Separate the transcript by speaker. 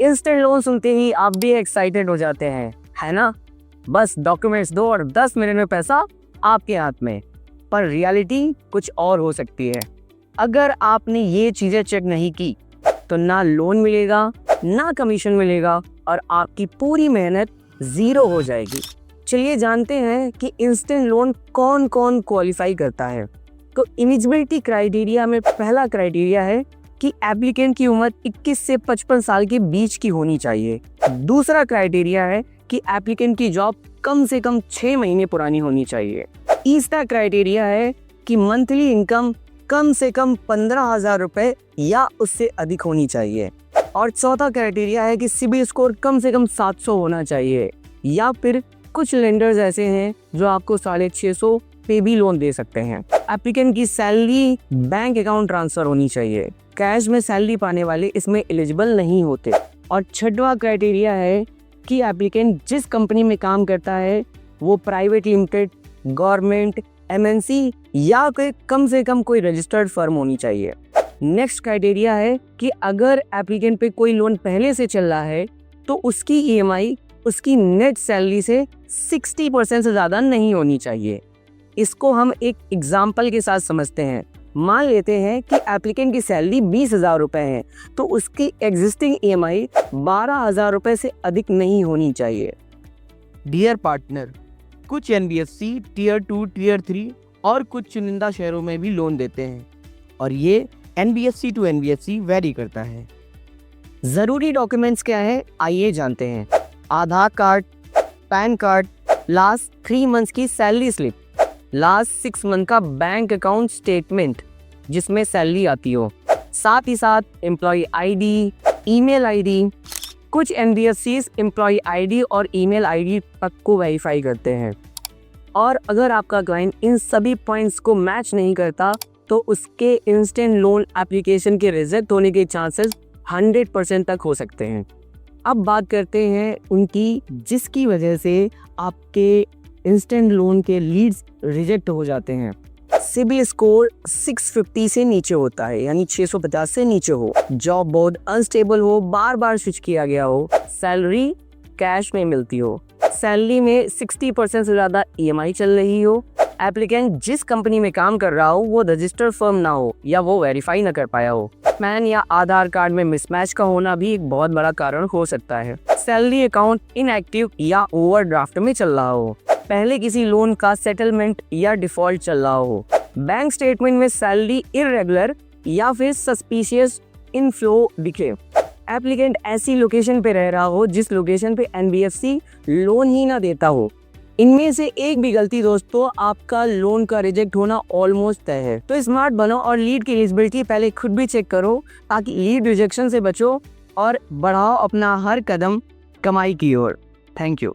Speaker 1: Instant loan सुनते ही आप भी एक्साइटेड हो जाते हैं, है ना? बस डॉक्यूमेंट्स दो और 10 मिनट में पैसा आपके हाथ में। पर रियलिटी कुछ और हो सकती है। अगर आपने ये चीज़ें चेक नहीं की तो ना लोन मिलेगा, ना कमीशन मिलेगा और आपकी पूरी मेहनत ज़ीरो हो जाएगी। चलिए जानते हैं कि इंस्टेंट लोन कौन कौन क्वालिफाई करता है। तो एलिजिबिलिटी क्राइटेरिया में पहला क्राइटेरिया है कि एप्लीकेंट की उम्र 21 से 55 साल के बीच की होनी चाहिए। दूसरा क्राइटेरिया है कि एप्लीकेंट की जॉब कम से कम 6 महीने पुरानी होनी चाहिए। तीसरा क्राइटेरिया है कि मंथली इनकम कम से कम 15,000 रुपए या उससे अधिक होनी चाहिए। और चौथा क्राइटेरिया है कि सिबिल स्कोर कम से कम 700 होना चाहिए। या फिर कुछ लेंडर्स ऐसे हैं जो आपको 650 पे भी लोन दे सकते हैं। एप्लीकेंट की सैलरी बैंक अकाउंट ट्रांसफर होनी चाहिए। कैश में सैलरी पाने वाले इसमें एलिजिबल नहीं होते। और छठवां क्राइटेरिया है कि एप्लीकेंट जिस कंपनी में काम करता है वो प्राइवेट लिमिटेड, गवर्नमेंट, एमएनसी या कोई कम से कम कोई रजिस्टर्ड फर्म होनी चाहिए। नेक्स्ट क्राइटेरिया है कि अगर एप्लीकेंट पे कोई लोन पहले से चल रहा है तो उसकी ईएमआई उसकी नेट सैलरी से 60% से ज़्यादा नहीं होनी चाहिए। इसको हम एक एग्जाम्पल के साथ समझते हैं। मान लेते हैं कि एप्लीकेंट की सैलरी 20,000 रुपये है तो उसकी एग्जिस्टिंग ईएमआई 12,000 रुपये से अधिक नहीं होनी चाहिए।
Speaker 2: डियर पार्टनर, कुछ एनबीएफसी टीयर 2, टीयर 3 और कुछ चुनिंदा शहरों में भी लोन देते हैं और ये एनबीएफसी टू एनबीएफसी वेरी करता है।
Speaker 1: ज़रूरी डॉक्यूमेंट्स क्या है आइए जानते हैं। Aadhaar card, PAN card, last 3 months की सैलरी स्लिप, लास्ट 6 मंथ का बैंक अकाउंट स्टेटमेंट जिसमें सैलरी आती हो, साथ ही साथ एम्प्लॉय आईडी, ईमेल आईडी। कुछ एनबीएफसीज एम्प्लॉय आईडी और ईमेल आईडी तक को वेरीफाई करते हैं और अगर आपका क्लाइंट इन सभी पॉइंट्स को मैच नहीं करता तो उसके इंस्टेंट लोन एप्लीकेशन के रिजेक्ट होने के चांसेस 100% तक हो सकते हैं। अब बात करते हैं उनकी जिसकी वजह से आपके इंस्टेंट लोन के लीड्स रिजेक्ट हो जाते हैं। सिबिल स्कोर 650 से नीचे होता है, यानी 650 से नीचे हो, जॉब बहुत अनस्टेबल हो, बार बार स्विच किया गया हो, सैलरी कैश में मिलती हो, सैलरी में 60% से ज़्यादा ईएमआई चल रही हो, एप्लीकेंट जिस कंपनी में काम कर रहा हो वो रजिस्टर्ड फर्म ना हो या वो वेरीफाई ना कर पाया हो, पैन या आधार कार्ड में मिसमैच का होना भी एक बहुत बड़ा कारण हो सकता है, सैलरी अकाउंट इनएक्टिव या ओवरड्राफ्ट में चल रहा हो, पहले किसी लोन का सेटलमेंट या डिफॉल्ट चल रहा हो, बैंक स्टेटमेंट में सैलरी इरेगुलर या फिर सस्पिशियस इनफ्लो दिखे, एप्लीकेंट ऐसी लोकेशन पे रह रहा हो जिस लोकेशन पे एनबीएफसी लोन ही ना देता हो। इनमें से एक भी गलती दोस्तों आपका लोन का रिजेक्ट होना ऑलमोस्ट तय है। तो स्मार्ट बनो और लीड की एलिजिबिलिटी पहले खुद भी चेक करो ताकि लीड रिजेक्शन से बचो और बढ़ाओ अपना हर कदम कमाई की ओर। Thank you.